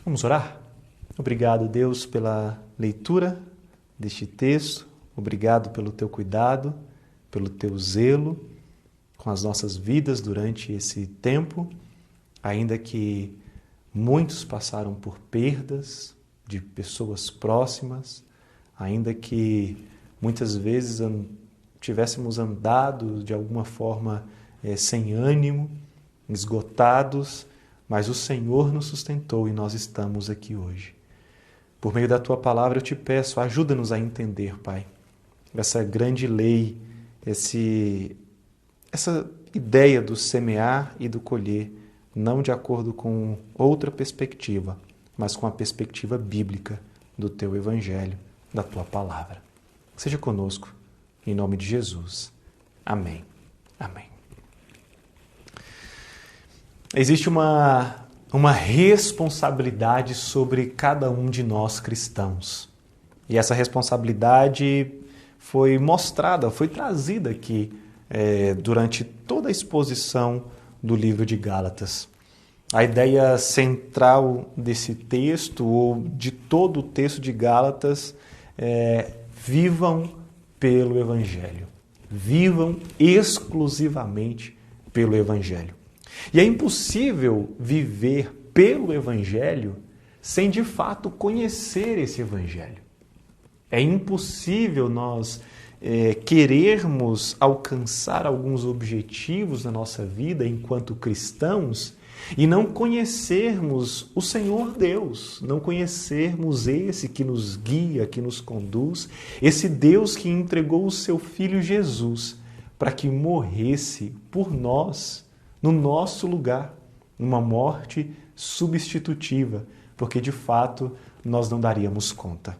Vamos orar? Obrigado, Deus, pela leitura deste texto. Obrigado pelo teu cuidado, pelo teu zelo com as nossas vidas durante esse tempo, ainda que muitos passaram por perdas de pessoas próximas, ainda que muitas vezes tivéssemos andado de alguma forma sem ânimo, esgotados, mas o Senhor nos sustentou e nós estamos aqui hoje. Por meio da Tua palavra eu te peço, ajuda-nos a entender, Pai, essa grande lei, essa ideia do semear e do colher, não de acordo com outra perspectiva, mas com a perspectiva bíblica do Teu Evangelho, da Tua palavra. Seja conosco, em nome de Jesus. Amém. Amém. Existe uma responsabilidade sobre cada um de nós cristãos. E essa responsabilidade foi mostrada, foi trazida aqui durante toda a exposição do livro de Gálatas. A ideia central desse texto, ou de todo o texto de Gálatas, é: vivam pelo Evangelho. Vivam exclusivamente pelo Evangelho. E é impossível viver pelo Evangelho sem, de fato, conhecer esse Evangelho. É impossível nós querermos alcançar alguns objetivos na nossa vida enquanto cristãos e não conhecermos o Senhor Deus, não conhecermos esse que nos guia, que nos conduz, esse Deus que entregou o seu Filho Jesus para que morresse por nós, no nosso lugar, uma morte substitutiva, porque de fato nós não daríamos conta.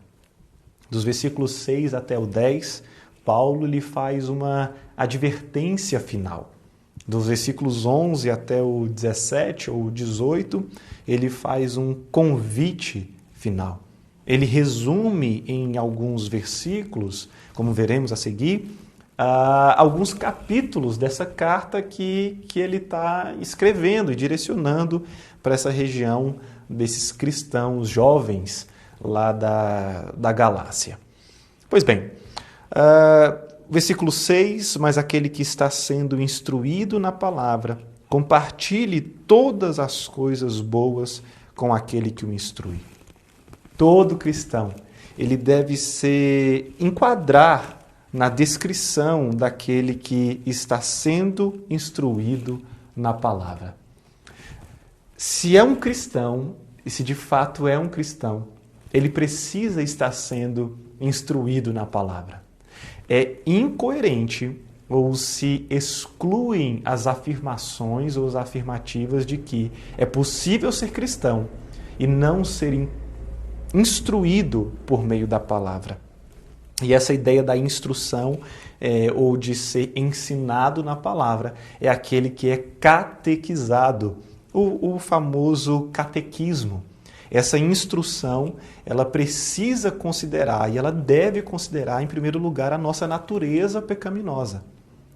Dos versículos 6 até o 10, Paulo lhe faz uma advertência final. Dos versículos 11 até o 17 ou 18, ele faz um convite final. Ele resume em alguns versículos, como veremos a seguir, alguns capítulos dessa carta que ele está escrevendo e direcionando para essa região desses cristãos jovens lá da Galácia. Pois bem, versículo 6, mas aquele que está sendo instruído na palavra, compartilhe todas as coisas boas com aquele que o instrui. Todo cristão, ele deve se enquadrar na descrição daquele que está sendo instruído na palavra. Se é um cristão, e se de fato é um cristão, ele precisa estar sendo instruído na palavra. É incoerente ou se excluem as afirmações ou as afirmativas de que é possível ser cristão e não ser instruído por meio da palavra. E essa ideia da instrução ou de ser ensinado na palavra é aquele que é catequizado, o famoso catequismo. Essa instrução, ela precisa considerar e ela deve considerar, em primeiro lugar, a nossa natureza pecaminosa.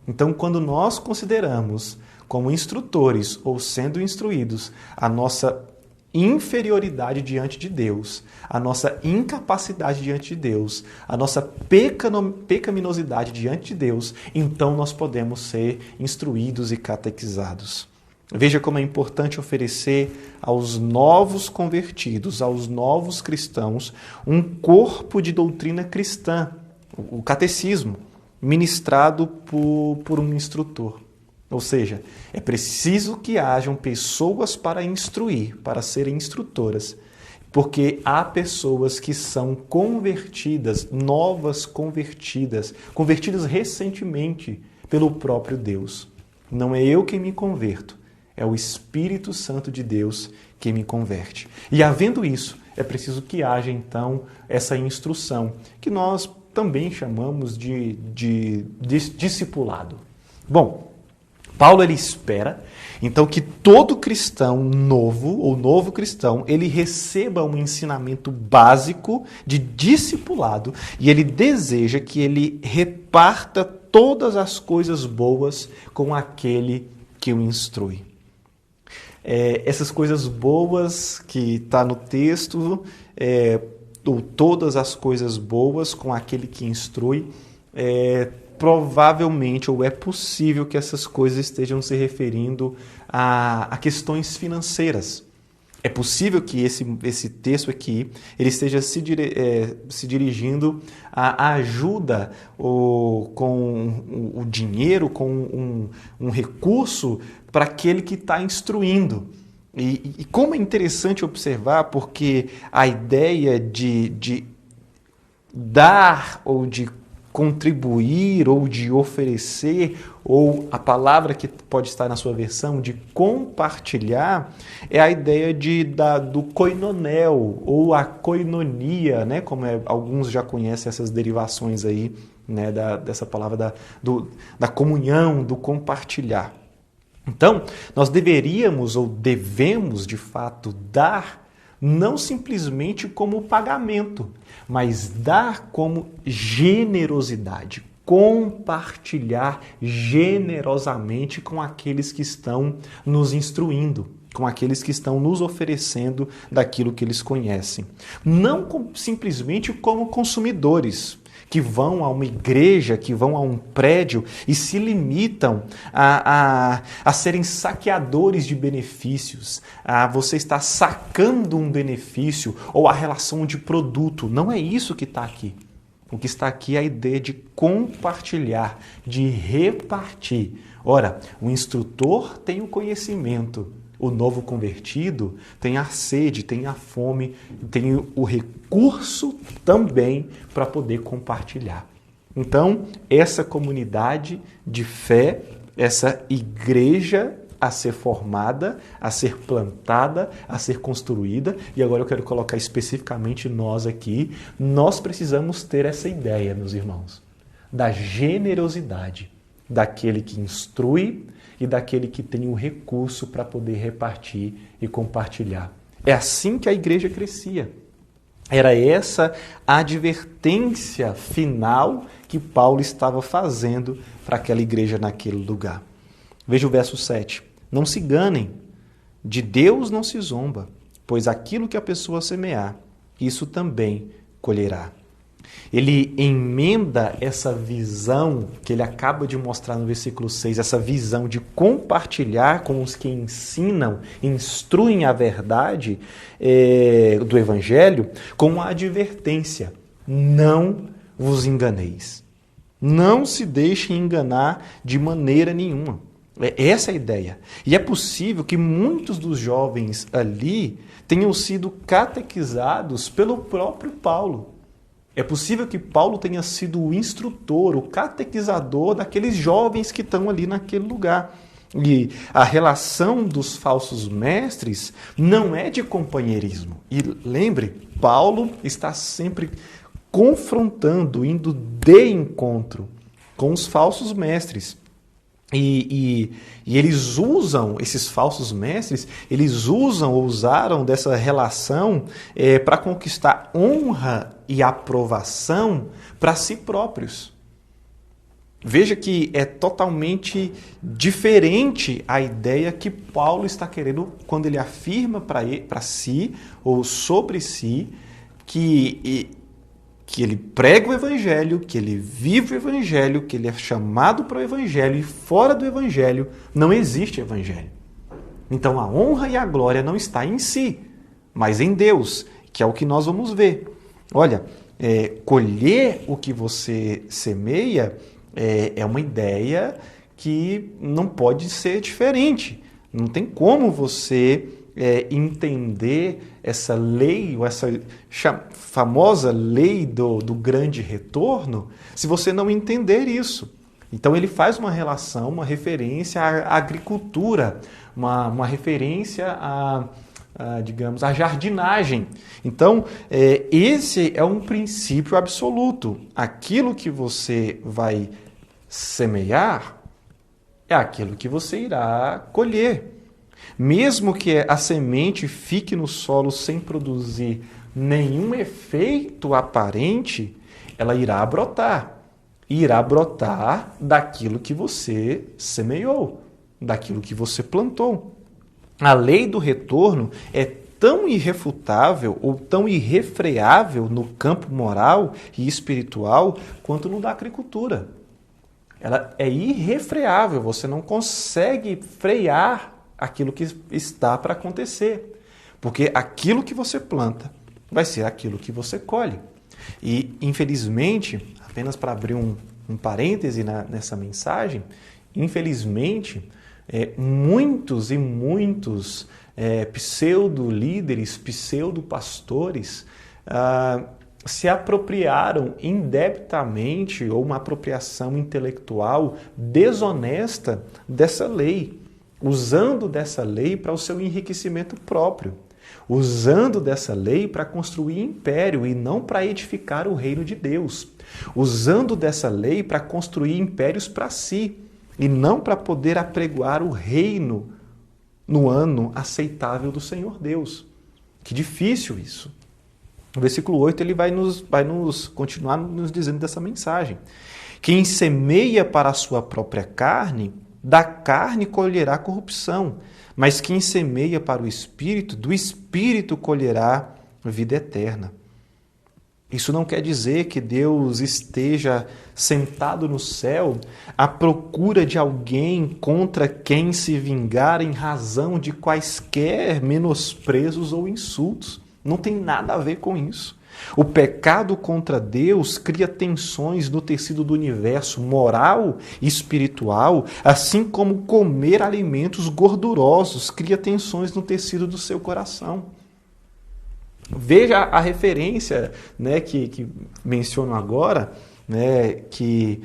Então, quando nós consideramos como instrutores ou sendo instruídos a nossa inferioridade diante de Deus, a nossa incapacidade diante de Deus, a nossa pecaminosidade diante de Deus, então nós podemos ser instruídos e catequizados. Veja como é importante oferecer aos novos convertidos, aos novos cristãos, um corpo de doutrina cristã, o catecismo, ministrado por um instrutor. Ou seja, é preciso que hajam pessoas para instruir, para serem instrutoras, porque há pessoas que são convertidas, novas convertidas recentemente pelo próprio Deus. Não é eu quem me converto, é o Espírito Santo de Deus que me converte. E havendo isso, é preciso que haja então essa instrução, que nós também chamamos de discipulado. Bom, Paulo ele espera, então, que todo cristão novo, ou novo cristão, ele receba um ensinamento básico de discipulado e ele deseja que ele reparta todas as coisas boas com aquele que o instrui. essas coisas boas que está no texto, ou todas as coisas boas com aquele que instrui, provavelmente, ou é possível que essas coisas estejam se referindo a questões financeiras. É possível que esse texto aqui ele esteja se dirigindo à ajuda com o dinheiro, com um recurso para aquele que está instruindo. E como é interessante observar, porque a ideia de dar ou de contribuir ou de oferecer, ou a palavra que pode estar na sua versão, de compartilhar, é a ideia do koinonel, ou a koinonia, né? Como alguns já conhecem essas derivações aí, né? Dessa palavra da comunhão, do compartilhar. Então, nós deveríamos ou devemos, de fato, dar não simplesmente como pagamento, mas dar como generosidade, compartilhar generosamente com aqueles que estão nos instruindo, com aqueles que estão nos oferecendo daquilo que eles conhecem. Não simplesmente como consumidores, que vão a uma igreja, que vão a um prédio e se limitam a serem saqueadores de benefícios, a você estar sacando um benefício ou a relação de produto. Não é isso que está aqui. O que está aqui é a ideia de compartilhar, de repartir. Ora, o instrutor tem o conhecimento. O novo convertido tem a sede, tem a fome, tem o recurso também para poder compartilhar. Então, essa comunidade de fé, essa igreja a ser formada, a ser plantada, a ser construída, e agora eu quero colocar especificamente nós aqui, nós precisamos ter essa ideia, meus irmãos, da generosidade daquele que instrui e daquele que tem o recurso para poder repartir e compartilhar. É assim que a igreja crescia. Era essa a advertência final que Paulo estava fazendo para aquela igreja naquele lugar. Veja o verso 7. Não se enganem, de Deus não se zomba, pois aquilo que a pessoa semear, isso também colherá. Ele emenda essa visão que ele acaba de mostrar no versículo 6, essa visão de compartilhar com os que ensinam, instruem a verdade do Evangelho, com uma advertência: não vos enganeis. Não se deixem enganar de maneira nenhuma. Essa é a ideia. E é possível que muitos dos jovens ali tenham sido catequizados pelo próprio Paulo. É possível que Paulo tenha sido o instrutor, o catequizador daqueles jovens que estão ali naquele lugar. E a relação dos falsos mestres não é de companheirismo. E lembre, Paulo está sempre confrontando, indo de encontro com os falsos mestres. E eles usam, esses falsos mestres, eles usam ou usaram dessa relação para conquistar honra e aprovação para si próprios. Veja que é totalmente diferente a ideia que Paulo está querendo quando ele afirma para si, ou sobre si, que ele prega o Evangelho, que ele vive o Evangelho, que ele é chamado para o Evangelho, e fora do Evangelho não existe Evangelho. Então a honra e a glória não está em si, mas em Deus, que é o que nós vamos ver. Olha, colher o que você semeia é uma ideia que não pode ser diferente. Não tem como você entender essa lei, ou essa famosa lei do grande retorno, se você não entender isso. Então ele faz uma relação, uma referência à agricultura, uma referência digamos, à jardinagem. Então, esse é um princípio absoluto. Aquilo que você vai semear é aquilo que você irá colher. Mesmo que a semente fique no solo sem produzir nenhum efeito aparente, ela irá brotar. E irá brotar daquilo que você semeou, daquilo que você plantou. A lei do retorno é tão irrefutável ou tão irrefreável no campo moral e espiritual quanto no da agricultura. Ela é irrefreável, você não consegue frear aquilo que está para acontecer. Porque aquilo que você planta vai ser aquilo que você colhe. E, infelizmente, apenas para abrir um parêntese nessa mensagem, infelizmente, muitos e muitos pseudo-líderes, pseudo-pastores se apropriaram indebitamente ou uma apropriação intelectual desonesta dessa lei, usando dessa lei para o seu enriquecimento próprio, usando dessa lei para construir império e não para edificar o reino de Deus, usando dessa lei para construir impérios para si e não para poder apregoar o reino no ano aceitável do Senhor Deus. Que difícil isso. No versículo 8 ele vai nos continuar nos dizendo dessa mensagem. Quem semeia para a sua própria carne, da carne colherá corrupção, mas quem semeia para o Espírito, do Espírito colherá vida eterna. Isso não quer dizer que Deus esteja sentado no céu à procura de alguém contra quem se vingar em razão de quaisquer menosprezos ou insultos. Não tem nada a ver com isso. O pecado contra Deus cria tensões no tecido do universo moral e espiritual, assim como comer alimentos gordurosos cria tensões no tecido do seu coração. Veja a referência, né, que menciono agora, né, que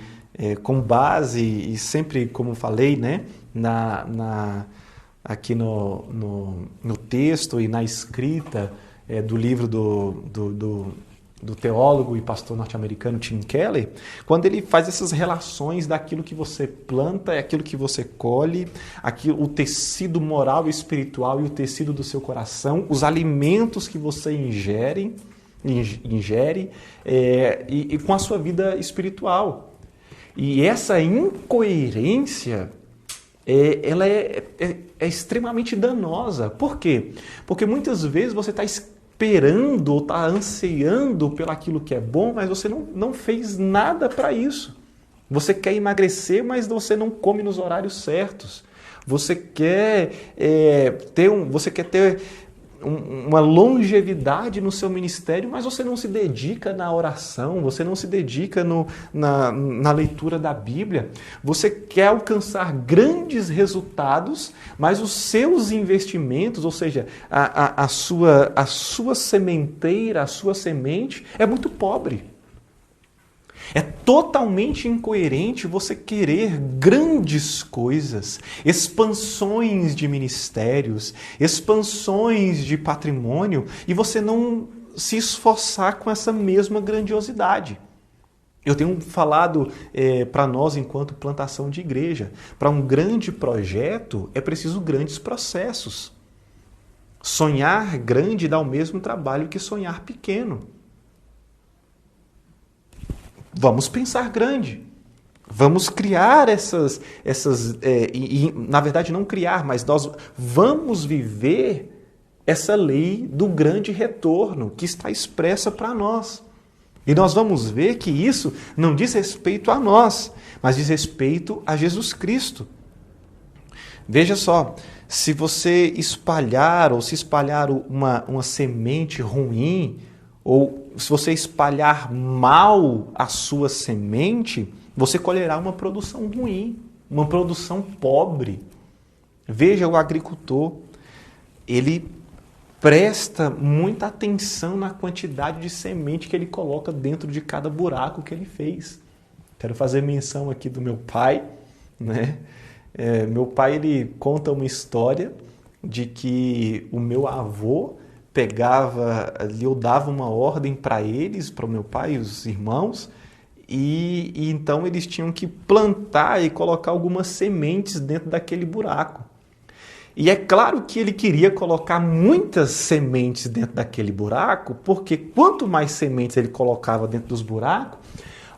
com base, e sempre como falei, né, aqui no texto e na escrita do livro do teólogo e pastor norte-americano Tim Keller, quando ele faz essas relações daquilo que você planta, é aquilo que você colhe, o tecido moral e espiritual e o tecido do seu coração, os alimentos que você ingere e com a sua vida espiritual. E essa incoerência, ela é extremamente danosa. Por quê? Porque muitas vezes você está esperando ou está ansiando pelo aquilo que é bom, mas você não fez nada para isso. Você quer emagrecer, mas você não come nos horários certos. Você quer ter uma longevidade no seu ministério, mas você não se dedica na oração, você não se dedica na leitura da Bíblia. Você quer alcançar grandes resultados, mas os seus investimentos, ou seja, a sua sementeira, a sua semente é muito pobre. É totalmente incoerente você querer grandes coisas, expansões de ministérios, expansões de patrimônio e você não se esforçar com essa mesma grandiosidade. Eu tenho falado para nós enquanto plantação de igreja, para um grande projeto é preciso grandes processos. Sonhar grande dá o mesmo trabalho que sonhar pequeno. Vamos pensar grande. Vamos criar na verdade não criar, mas nós vamos viver essa lei do grande retorno que está expressa para nós. E nós vamos ver que isso não diz respeito a nós, mas diz respeito a Jesus Cristo. Veja só, se você espalhar uma semente ruim, ou se você espalhar mal a sua semente, você colherá uma produção ruim, uma produção pobre. Veja o agricultor, ele presta muita atenção na quantidade de semente que ele coloca dentro de cada buraco que ele fez. Quero fazer menção aqui do meu pai, né? Meu pai, ele conta uma história de que o meu avô eu dava uma ordem para eles, para o meu pai e os irmãos, e então eles tinham que plantar e colocar algumas sementes dentro daquele buraco. E é claro que ele queria colocar muitas sementes dentro daquele buraco, porque quanto mais sementes ele colocava dentro dos buracos,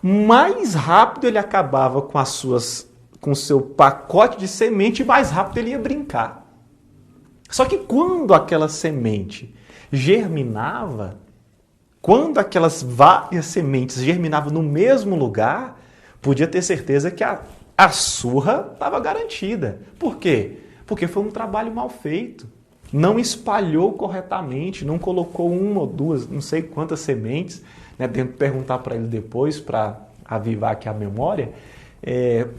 mais rápido ele acabava com o seu pacote de semente e mais rápido ele ia brincar. Só que quando aquela semente germinava, quando aquelas várias sementes germinavam no mesmo lugar, podia ter certeza que a surra estava garantida. Por quê? Porque foi um trabalho mal feito. Não espalhou corretamente, não colocou uma ou duas, não sei quantas sementes, né? Tenho que perguntar para ele depois, para avivar aqui a memória.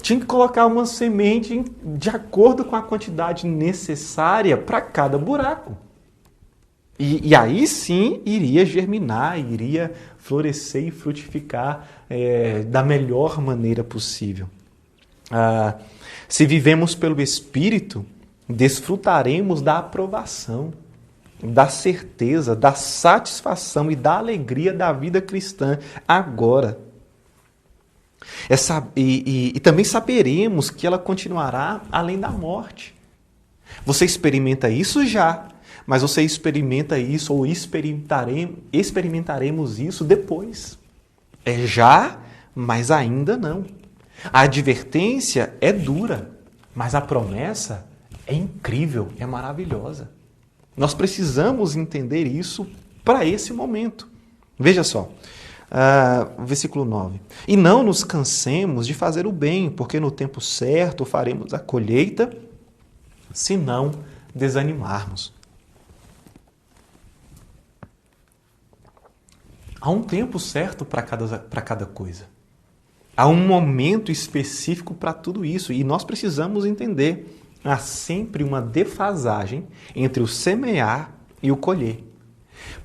Tinha que colocar uma semente de acordo com a quantidade necessária para cada buraco. E aí sim iria germinar, iria florescer e frutificar da melhor maneira possível. Se vivemos pelo Espírito, desfrutaremos da aprovação, da certeza, da satisfação e da alegria da vida cristã agora. E também saberemos que ela continuará além da morte. Você experimenta isso já, mas você experimenta isso ou experimentaremos isso depois. É já, mas ainda não. A advertência é dura, mas a promessa é incrível, é maravilhosa. Nós precisamos entender isso para esse momento. Veja só, versículo 9. E não nos cansemos de fazer o bem, porque no tempo certo faremos a colheita, se não desanimarmos. Há um tempo certo para cada coisa. Há um momento específico para tudo isso. E nós precisamos entender. Há sempre uma defasagem entre o semear e o colher.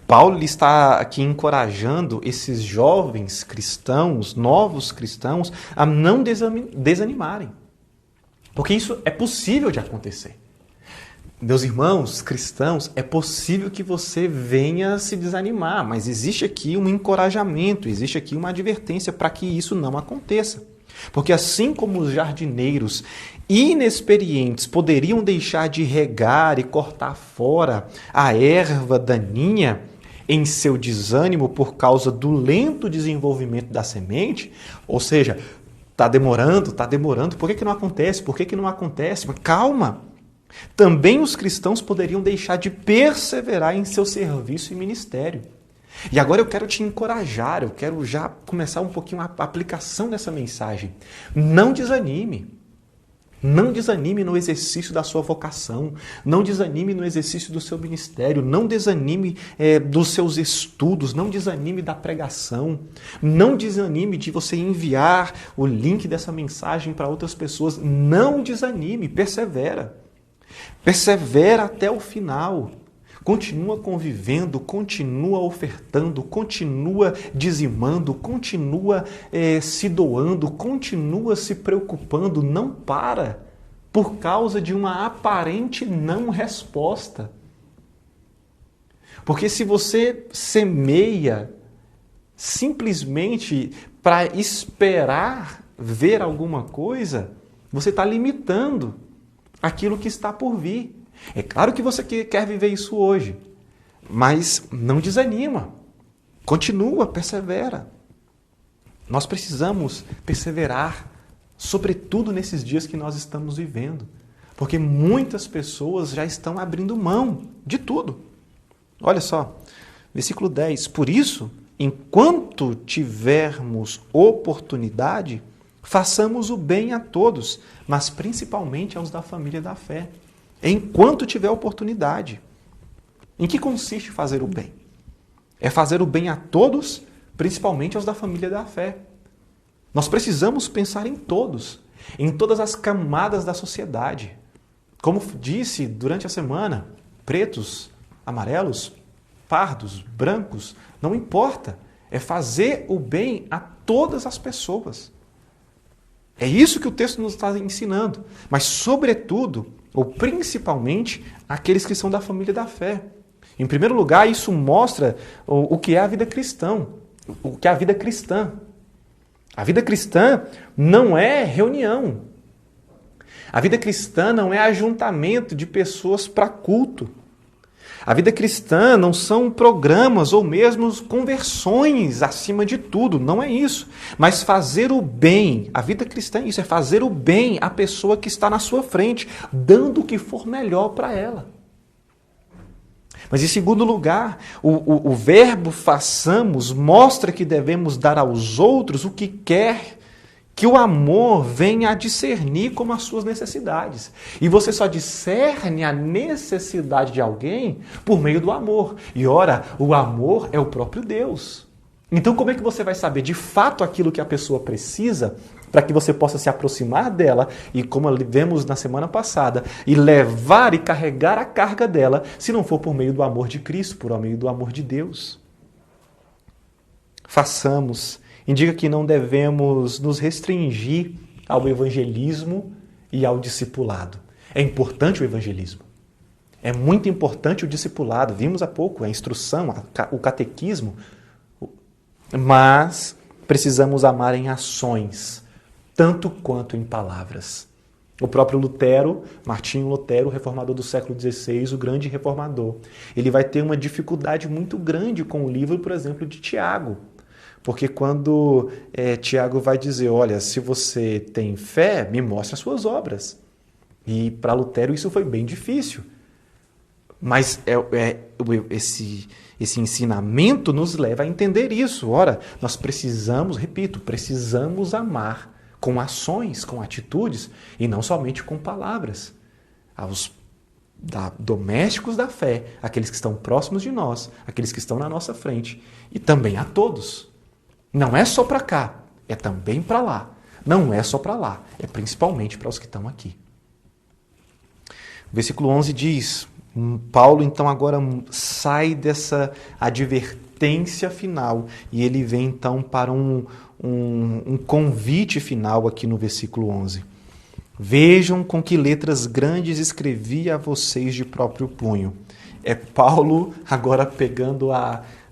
Paulo está aqui encorajando esses jovens cristãos, novos cristãos, a não desanimarem. Porque isso é possível de acontecer. Meus irmãos cristãos, é possível que você venha se desanimar, mas existe aqui um encorajamento, existe aqui uma advertência para que isso não aconteça. Porque assim como os jardineiros inexperientes poderiam deixar de regar e cortar fora a erva daninha em seu desânimo por causa do lento desenvolvimento da semente, ou seja, está demorando, por que não acontece? Por que não acontece? Mas calma! Também os cristãos poderiam deixar de perseverar em seu serviço e ministério. E agora eu quero te encorajar, eu quero já começar um pouquinho a aplicação dessa mensagem. Não desanime. Não desanime no exercício da sua vocação. Não desanime no exercício do seu ministério. Não desanime dos seus estudos. Não desanime da pregação. Não desanime de você enviar o link dessa mensagem para outras pessoas. Não desanime, persevera. Persevera até o final. Continua convivendo, continua ofertando, continua dizimando, continua se doando, continua se preocupando, não para por causa de uma aparente não resposta. Porque se você semeia simplesmente para esperar ver alguma coisa, você está limitando aquilo que está por vir. É claro que você quer viver isso hoje, mas não desanima. Continua, persevera. Nós precisamos perseverar, sobretudo nesses dias que nós estamos vivendo, porque muitas pessoas já estão abrindo mão de tudo. Olha só, versículo 10. Por isso, enquanto tivermos oportunidade, façamos o bem a todos, mas principalmente aos da família da fé. Enquanto tiver oportunidade. Em que consiste fazer o bem? É fazer o bem a todos, principalmente aos da família da fé. Nós precisamos pensar em todos, em todas as camadas da sociedade. Como disse durante a semana, pretos, amarelos, pardos, brancos, não importa. É fazer o bem a todas as pessoas. É isso que o texto nos está ensinando. Mas, sobretudo, ou principalmente, aqueles que são da família da fé. Em primeiro lugar, isso mostra o que é a vida cristã. O que é a vida cristã. A vida cristã não é reunião. A vida cristã não é ajuntamento de pessoas para culto. A vida cristã não são programas ou mesmo conversões acima de tudo, não é isso. Mas fazer o bem, a vida cristã é isso, é fazer o bem à pessoa que está na sua frente, dando o que for melhor para ela. Mas, em segundo lugar, o verbo façamos mostra que devemos dar aos outros o que quer que o amor venha a discernir como as suas necessidades. E você só discerne a necessidade de alguém por meio do amor. E, ora, o amor é o próprio Deus. Então, como é que você vai saber de fato aquilo que a pessoa precisa para que você possa se aproximar dela e, como vemos na semana passada, e levar e carregar a carga dela, se não for por meio do amor de Cristo, por meio do amor de Deus? Façamos. Indica que não devemos nos restringir ao evangelismo e ao discipulado. É importante o evangelismo. É muito importante o discipulado. Vimos há pouco a instrução, o catequismo. Mas precisamos amar em ações, tanto quanto em palavras. O próprio Lutero, Martinho Lutero, o reformador do século XVI, o grande reformador, ele vai ter uma dificuldade muito grande com o livro, por exemplo, de Tiago. Porque quando Tiago vai dizer, olha, se você tem fé, me mostre as suas obras. E para Lutero isso foi bem difícil. Mas esse ensinamento nos leva a entender isso. Ora, nós precisamos, repito, precisamos amar com ações, com atitudes, e não somente com palavras. Aos domésticos da fé, aqueles que estão próximos de nós, aqueles que estão na nossa frente, e também a todos. Não é só para cá, é também para lá. Não é só para lá, é principalmente para os que estão aqui. O versículo 11 diz, Paulo então agora sai dessa advertência final e ele vem então para um convite final aqui no versículo 11. Vejam com que letras grandes escrevi a vocês de próprio punho. É Paulo agora pegando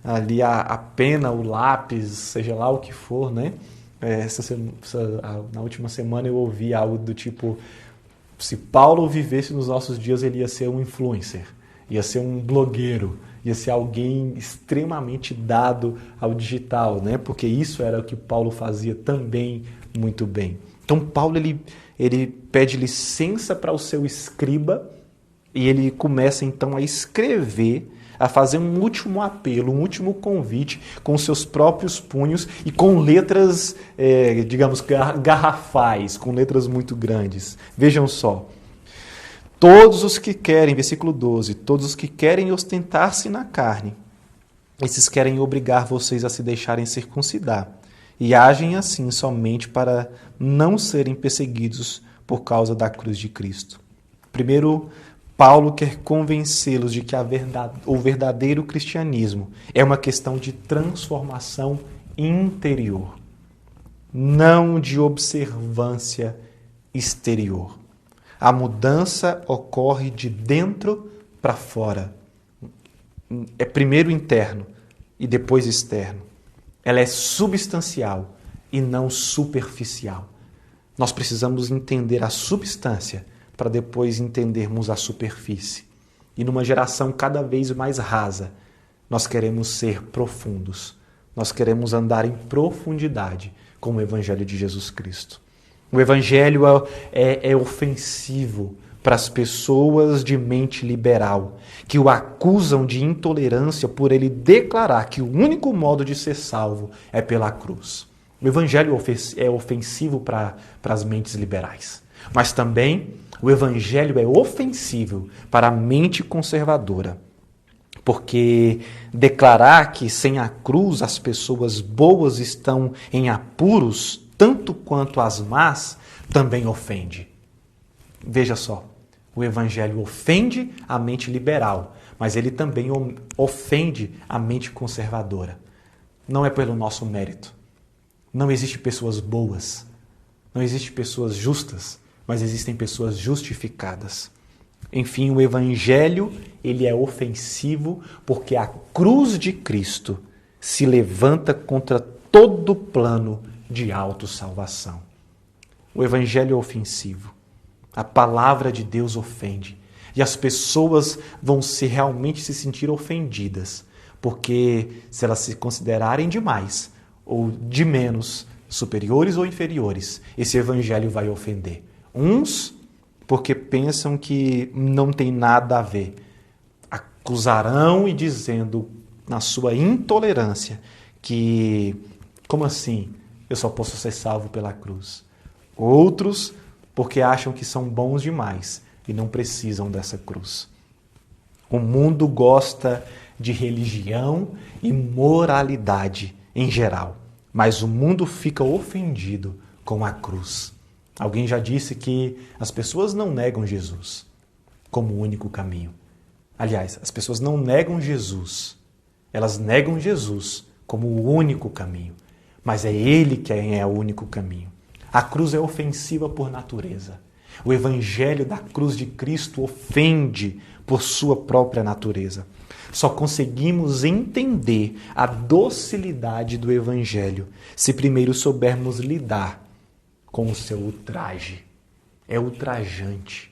ali a pena, o lápis, seja lá o que for, né? Na última semana eu ouvi algo do tipo, se Paulo vivesse nos nossos dias, ele ia ser um influencer, ia ser um blogueiro, ia ser alguém extremamente dado ao digital, né? Porque isso era o que Paulo fazia também muito bem. Então Paulo ele pede licença para o seu escriba e ele começa então a escrever, a fazer um último apelo, um último convite com seus próprios punhos e com letras, digamos, garrafais, com letras muito grandes. Vejam só. Todos os que querem, versículo 12, todos os que querem ostentar-se na carne, esses querem obrigar vocês a se deixarem circuncidar e agem assim somente para não serem perseguidos por causa da cruz de Cristo. Primeiro, Paulo quer convencê-los de que o verdadeiro cristianismo é uma questão de transformação interior, não de observância exterior. A mudança ocorre de dentro para fora. É primeiro interno e depois externo. Ela é substancial e não superficial. Nós precisamos entender a substância para depois entendermos a superfície. E numa geração cada vez mais rasa, nós queremos ser profundos. Nós queremos andar em profundidade com o Evangelho de Jesus Cristo. O Evangelho é ofensivo para as pessoas de mente liberal, que o acusam de intolerância por ele declarar que o único modo de ser salvo é pela cruz. O Evangelho é ofensivo para as mentes liberais. Mas também o Evangelho é ofensivo para a mente conservadora, porque declarar que sem a cruz as pessoas boas estão em apuros, tanto quanto as más, também ofende. Veja só, o Evangelho ofende a mente liberal, mas ele também ofende a mente conservadora. Não é pelo nosso mérito. Não existem pessoas boas, não existem pessoas justas, mas existem pessoas justificadas. Enfim, o Evangelho ele é ofensivo porque a cruz de Cristo se levanta contra todo plano de autossalvação. O Evangelho é ofensivo. A palavra de Deus ofende. E as pessoas vão realmente se sentir ofendidas, porque se elas se considerarem demais ou de menos, superiores ou inferiores, esse Evangelho vai ofender. Uns porque pensam que não tem nada a ver. A Acusarão e dizendo, na sua intolerância, que, como assim, eu só posso ser salvo pela cruz? Outros, porque acham que são bons demais e não precisam dessa cruz. O mundo gosta de religião e moralidade em geral, mas o mundo fica ofendido com a cruz. Alguém já disse que as pessoas não negam Jesus como o único caminho. Aliás, as pessoas não negam Jesus, elas negam Jesus como o único caminho, mas é Ele quem é o único caminho. A cruz é ofensiva por natureza. O evangelho da cruz de Cristo ofende por sua própria natureza. Só conseguimos entender a docilidade do evangelho se primeiro soubermos lidar com o seu ultraje. É ultrajante.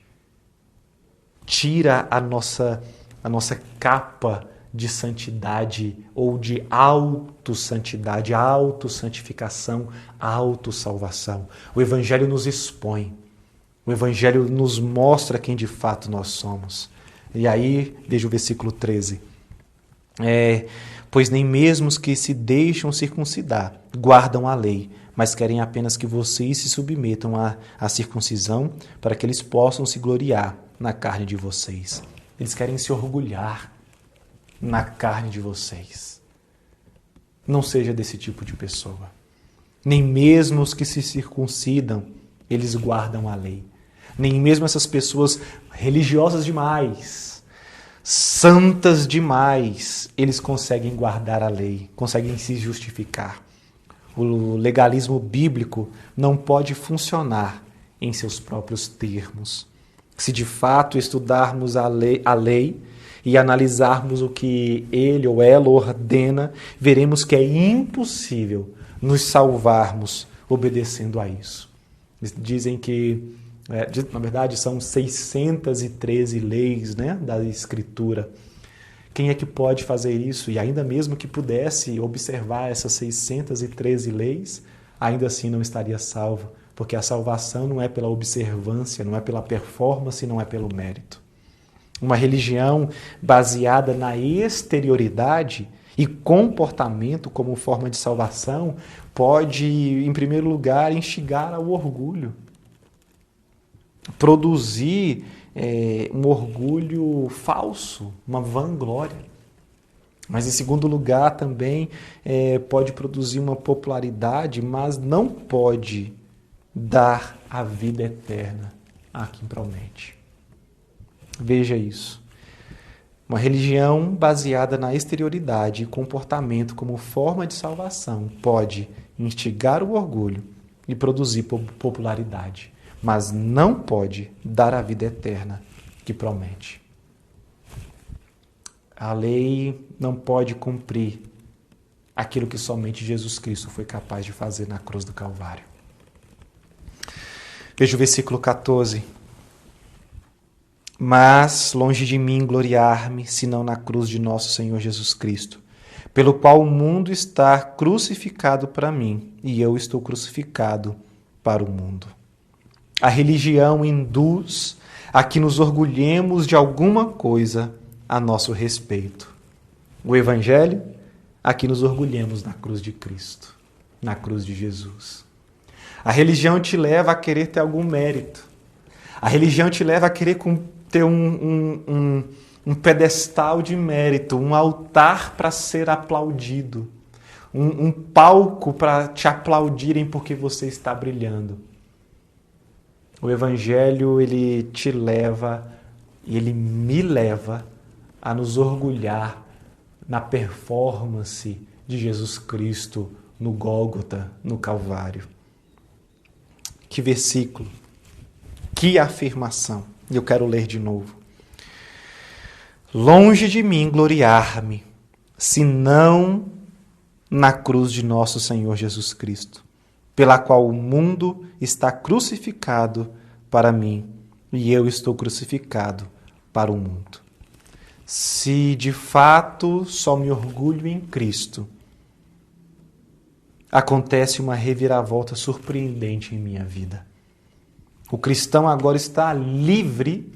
Tira a nossa capa de santidade ou de autossantidade, autossantificação, autossalvação. O evangelho nos expõe. O evangelho nos mostra quem de fato nós somos. E aí, veja o versículo 13. Pois nem mesmo os que se deixam circuncidar guardam a lei, mas querem apenas que vocês se submetam à circuncisão para que eles possam se gloriar na carne de vocês. Eles querem se orgulhar na carne de vocês. Não seja desse tipo de pessoa. Nem mesmo os que se circuncidam, eles guardam a lei. Nem mesmo essas pessoas religiosas demais, santas demais, eles conseguem guardar a lei, conseguem se justificar. O legalismo bíblico não pode funcionar em seus próprios termos. Se de fato estudarmos a lei e analisarmos o que ele ou ela ordena, veremos que é impossível nos salvarmos obedecendo a isso. Dizem que, na verdade, são 613 leis, né, da Escritura. Quem é que pode fazer isso? E ainda mesmo que pudesse observar essas 613 leis, ainda assim não estaria salvo, porque a salvação não é pela observância, não é pela performance, não é pelo mérito. Uma religião baseada na exterioridade e comportamento como forma de salvação pode, em primeiro lugar, instigar ao orgulho. Produzir um orgulho falso, uma vanglória. Mas, em segundo lugar, também pode produzir uma popularidade, mas não pode dar a vida eterna a quem promete. Veja isso. Uma religião baseada na exterioridade e comportamento como forma de salvação pode instigar o orgulho e produzir popularidade, mas não pode dar a vida eterna que promete. A lei não pode cumprir aquilo que somente Jesus Cristo foi capaz de fazer na cruz do Calvário. Veja o versículo 14. Mas longe de mim gloriar-me, senão na cruz de nosso Senhor Jesus Cristo, pelo qual o mundo está crucificado para mim, e eu estou crucificado para o mundo. A religião induz a que nos orgulhemos de alguma coisa a nosso respeito. O Evangelho, a que nos orgulhemos na cruz de Cristo, na cruz de Jesus. A religião te leva a querer ter algum mérito. A religião te leva a querer ter um pedestal de mérito, um altar para ser aplaudido, um palco para te aplaudirem porque você está brilhando. O Evangelho, ele te leva, ele me leva a nos orgulhar na performance de Jesus Cristo no Gólgota, no Calvário. Que versículo, que afirmação. Eu quero ler de novo. Longe de mim gloriar-me, senão na cruz de nosso Senhor Jesus Cristo, pela qual o mundo está crucificado para mim e eu estou crucificado para o mundo. Se de fato só me orgulho em Cristo, acontece uma reviravolta surpreendente em minha vida. O cristão agora está livre,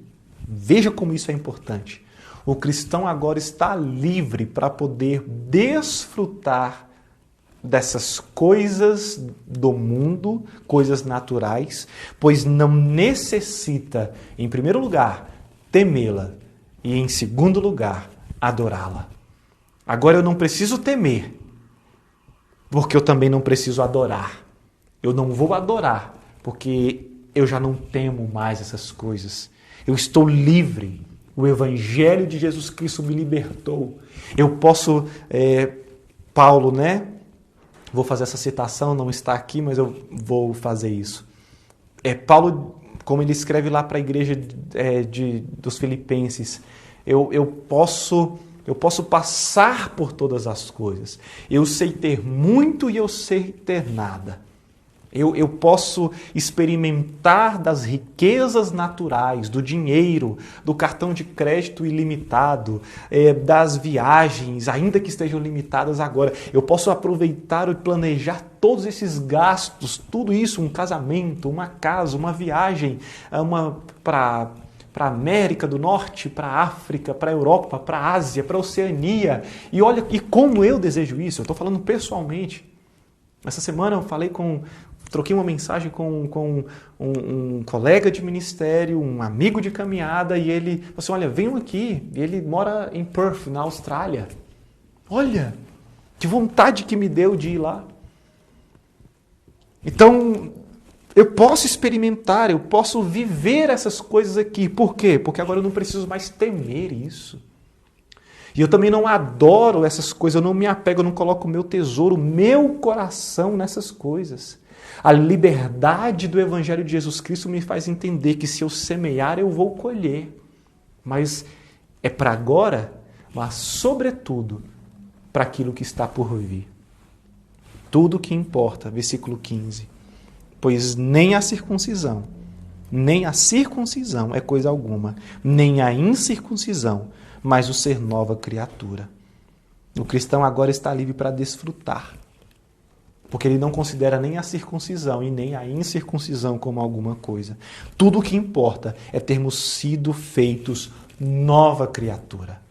veja como isso é importante. O cristão agora está livre para poder desfrutar dessas coisas do mundo, coisas naturais, pois não necessita, em primeiro lugar, temê-la e, em segundo lugar, adorá-la. Agora eu não preciso temer, porque eu também não preciso adorar. Eu não vou adorar, porque eu já não temo mais essas coisas. Eu estou livre. O Evangelho de Jesus Cristo me libertou. Eu posso, Paulo, né? Vou fazer essa citação, não está aqui, mas eu vou fazer isso. Paulo, como ele escreve lá para a igreja dos Filipenses, eu posso passar por todas as coisas. Eu sei ter muito e eu sei ter nada. Eu posso experimentar das riquezas naturais, do dinheiro, do cartão de crédito ilimitado, das viagens, ainda que estejam limitadas agora. Eu posso aproveitar e planejar todos esses gastos, tudo isso, um casamento, uma casa, uma viagem, para a América do Norte, para a África, para a Europa, para a Ásia, para a Oceania. E olha, e como eu desejo isso, eu estou falando pessoalmente. Essa semana eu troquei uma mensagem com um colega de ministério, um amigo de caminhada, e ele falou assim, olha, venham aqui. E ele mora em Perth, na Austrália. Olha, que vontade que me deu de ir lá. Então, eu posso experimentar, eu posso viver essas coisas aqui. Por quê? Porque agora eu não preciso mais temer isso. E eu também não adoro essas coisas, eu não me apego, eu não coloco o meu tesouro, o meu coração nessas coisas. A liberdade do Evangelho de Jesus Cristo me faz entender que se eu semear, eu vou colher. Mas é para agora, mas sobretudo para aquilo que está por vir. Tudo o que importa, versículo 15. Pois nem a circuncisão é coisa alguma, nem a incircuncisão, mas o ser nova criatura. O cristão agora está livre para desfrutar, porque ele não considera nem a circuncisão e nem a incircuncisão como alguma coisa. Tudo o que importa é termos sido feitos nova criatura,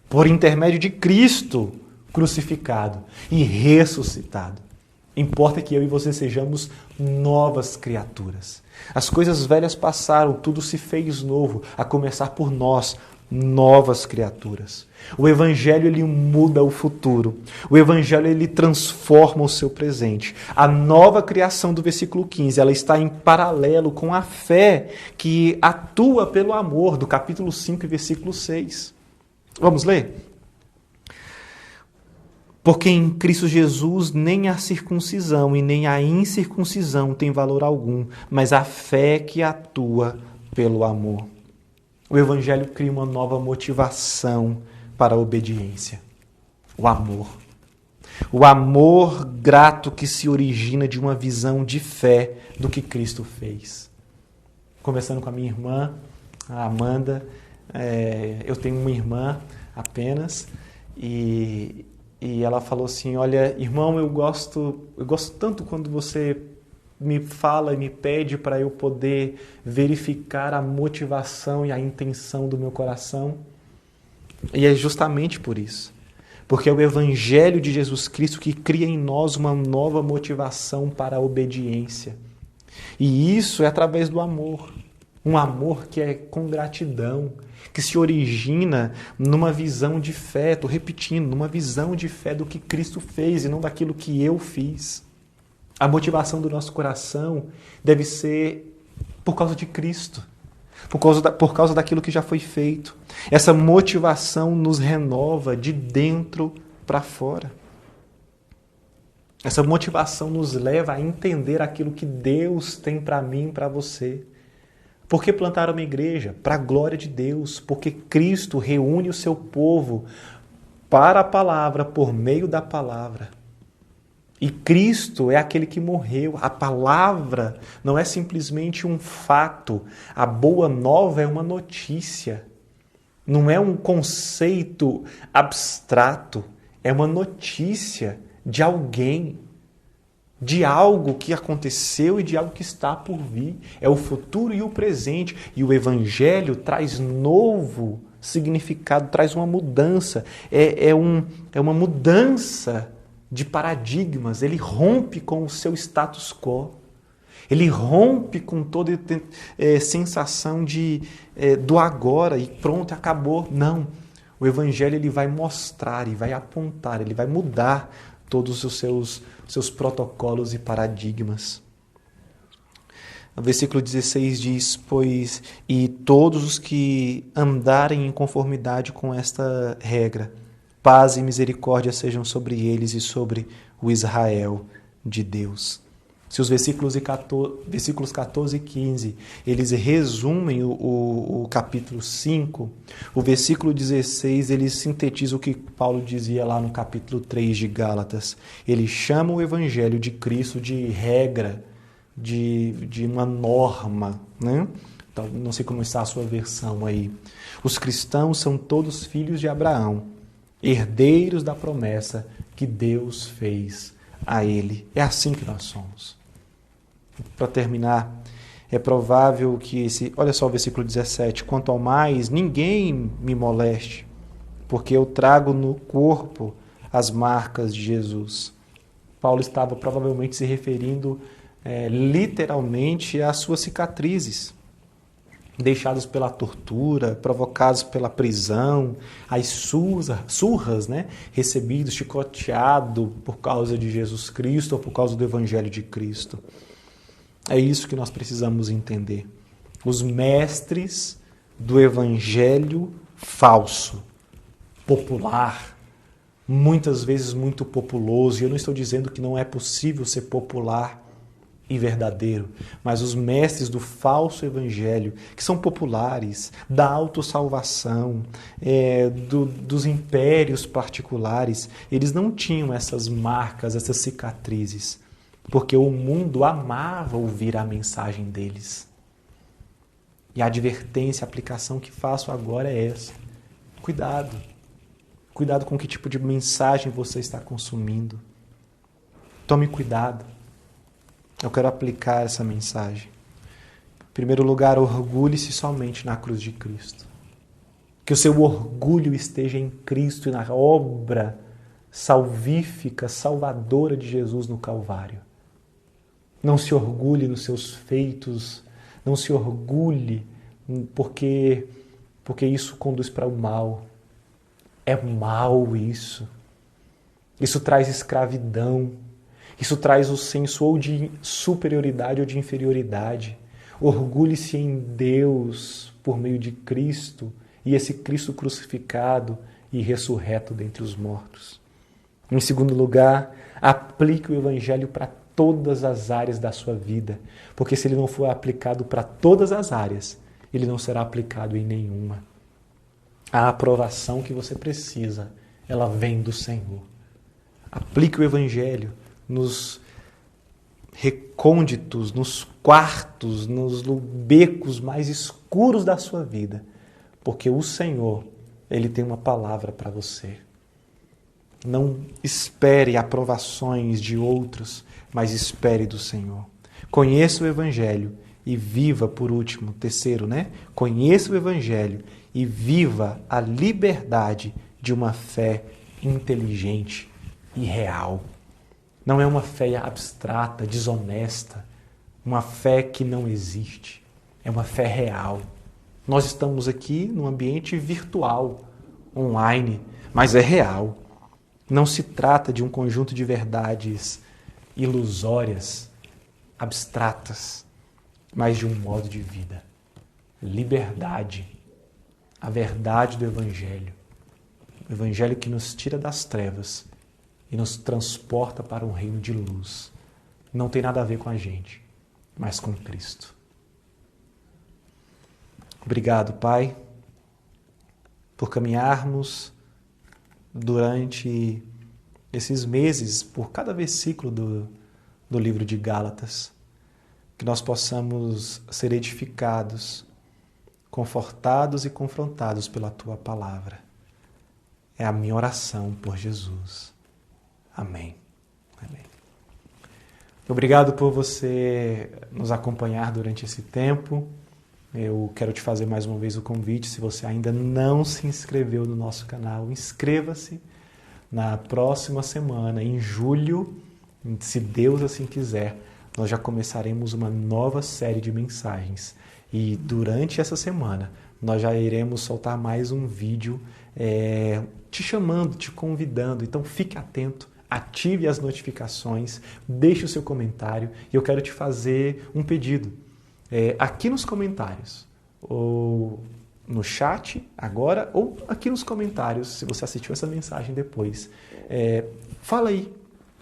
por intermédio de Cristo crucificado e ressuscitado. Importa que eu e você sejamos novas criaturas. As coisas velhas passaram, tudo se fez novo, a começar por nós, novas criaturas. O Evangelho, ele muda o futuro. O Evangelho, ele transforma o seu presente. A nova criação do versículo 15, ela está em paralelo com a fé que atua pelo amor, do capítulo 5, versículo 6. Vamos ler? Porque em Cristo Jesus nem a circuncisão e nem a incircuncisão tem valor algum, mas a fé que atua pelo amor. O Evangelho cria uma nova motivação para a obediência. O amor. O amor grato que se origina de uma visão de fé do que Cristo fez. Conversando com a minha irmã, a Amanda, eu tenho uma irmã apenas, e ela falou assim, olha, irmão, eu gosto tanto quando você me fala e me pede para eu poder verificar a motivação e a intenção do meu coração. E é justamente por isso. Porque é o Evangelho de Jesus Cristo que cria em nós uma nova motivação para a obediência. E isso é através do amor. Um amor que é com gratidão, que se origina numa visão de fé, estou repetindo, numa visão de fé do que Cristo fez e não daquilo que eu fiz. A motivação do nosso coração deve ser por causa de Cristo, por causa daquilo que já foi feito. Essa motivação nos renova de dentro para fora. Essa motivação nos leva a entender aquilo que Deus tem para mim e para você. Por que plantar uma igreja? Para a glória de Deus, porque Cristo reúne o seu povo para a palavra, por meio da palavra. E Cristo é aquele que morreu. A palavra não é simplesmente um fato. A boa nova é uma notícia. Não é um conceito abstrato. É uma notícia de alguém, de algo que aconteceu e de algo que está por vir. É o futuro e o presente. E o Evangelho traz novo significado, traz uma mudança. É uma mudança de paradigmas. Ele rompe com o seu status quo. Ele rompe com toda sensação do agora e pronto, acabou. Não. O Evangelho ele vai mostrar e vai apontar, ele vai mudar todos os seus protocolos e paradigmas. O versículo 16 diz, pois, e todos os que andarem em conformidade com esta regra, paz e misericórdia sejam sobre eles e sobre o Israel de Deus. Se os versículos 14 e 15, eles resumem o capítulo 5, o versículo 16, ele sintetiza o que Paulo dizia lá no capítulo 3 de Gálatas. Ele chama o Evangelho de Cristo de regra, de uma norma, né? Então, não sei como está a sua versão aí. Os cristãos são todos filhos de Abraão, herdeiros da promessa que Deus fez a ele. É assim que nós somos. Para terminar, é provável que olha só o versículo 17, quanto ao mais, ninguém me moleste, porque eu trago no corpo as marcas de Jesus. Paulo estava provavelmente se referindo literalmente às suas cicatrizes, deixadas pela tortura, provocadas pela prisão, as surras, né, recebidos, chicoteado por causa de Jesus Cristo ou por causa do Evangelho de Cristo. É isso que nós precisamos entender. Os mestres do evangelho falso, popular, muitas vezes muito populoso, e eu não estou dizendo que não é possível ser popular e verdadeiro, mas os mestres do falso evangelho, que são populares, da autossalvação, dos impérios particulares, eles não tinham essas marcas, essas cicatrizes, porque o mundo amava ouvir a mensagem deles. E a advertência, a aplicação que faço agora é essa. Cuidado. Cuidado com que tipo de mensagem você está consumindo. Tome cuidado. Eu quero aplicar essa mensagem. Em primeiro lugar, orgulhe-se somente na cruz de Cristo. Que o seu orgulho esteja em Cristo e na obra salvífica, salvadora de Jesus no Calvário. Não se orgulhe nos seus feitos, não se orgulhe porque isso conduz para o mal. É mal isso. Isso traz escravidão. Isso traz o senso ou de superioridade ou de inferioridade. Orgulhe-se em Deus por meio de Cristo e esse Cristo crucificado e ressurreto dentre os mortos. Em segundo lugar, aplique o Evangelho para todas as áreas da sua vida, porque se ele não for aplicado para todas as áreas, ele não será aplicado em nenhuma. A aprovação que você precisa, ela vem do Senhor. Aplique o Evangelho nos recônditos, nos quartos, nos becos mais escuros da sua vida, porque o Senhor, ele tem uma palavra para você. Não espere aprovações de outros, mas espere do Senhor. Conheça o Evangelho e viva, por último, terceiro, né? Conheça o Evangelho e viva a liberdade de uma fé inteligente e real. Não é uma fé abstrata, desonesta, uma fé que não existe. É uma fé real. Nós estamos aqui num ambiente virtual, online, mas é real. Não se trata de um conjunto de verdades ilusórias, abstratas, mas de um modo de vida. Liberdade, a verdade do Evangelho. O Evangelho que nos tira das trevas e nos transporta para um reino de luz. Não tem nada a ver com a gente, mas com Cristo. Obrigado, Pai, por caminharmos durante esses meses, por cada versículo do livro de Gálatas, que nós possamos ser edificados, confortados e confrontados pela Tua palavra. É a minha oração por Jesus. Amém. Amém. Obrigado por você nos acompanhar durante esse tempo. Eu quero te fazer mais uma vez o convite, se você ainda não se inscreveu no nosso canal, inscreva-se. Na próxima semana, em julho, se Deus assim quiser, nós já começaremos uma nova série de mensagens. E durante essa semana, nós já iremos soltar mais um vídeo te chamando, te convidando. Então fique atento, ative as notificações, deixe o seu comentário. E eu quero te fazer um pedido. Aqui nos comentários, ou no chat agora, ou aqui nos comentários, se você assistiu essa mensagem depois. Fala aí,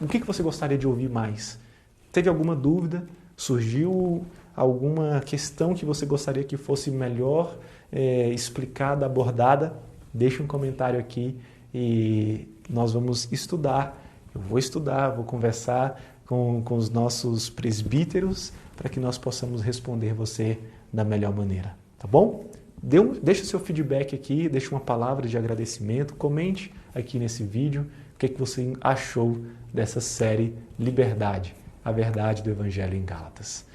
o que você gostaria de ouvir mais? Teve alguma dúvida? Surgiu alguma questão que você gostaria que fosse melhor explicada, abordada? Deixe um comentário aqui e nós vamos estudar. Eu vou estudar, vou conversar com os nossos presbíteros para que nós possamos responder você da melhor maneira, tá bom? Deixa o seu feedback aqui, deixa uma palavra de agradecimento, comente aqui nesse vídeo o que você achou dessa série Liberdade, a verdade do Evangelho em Gálatas.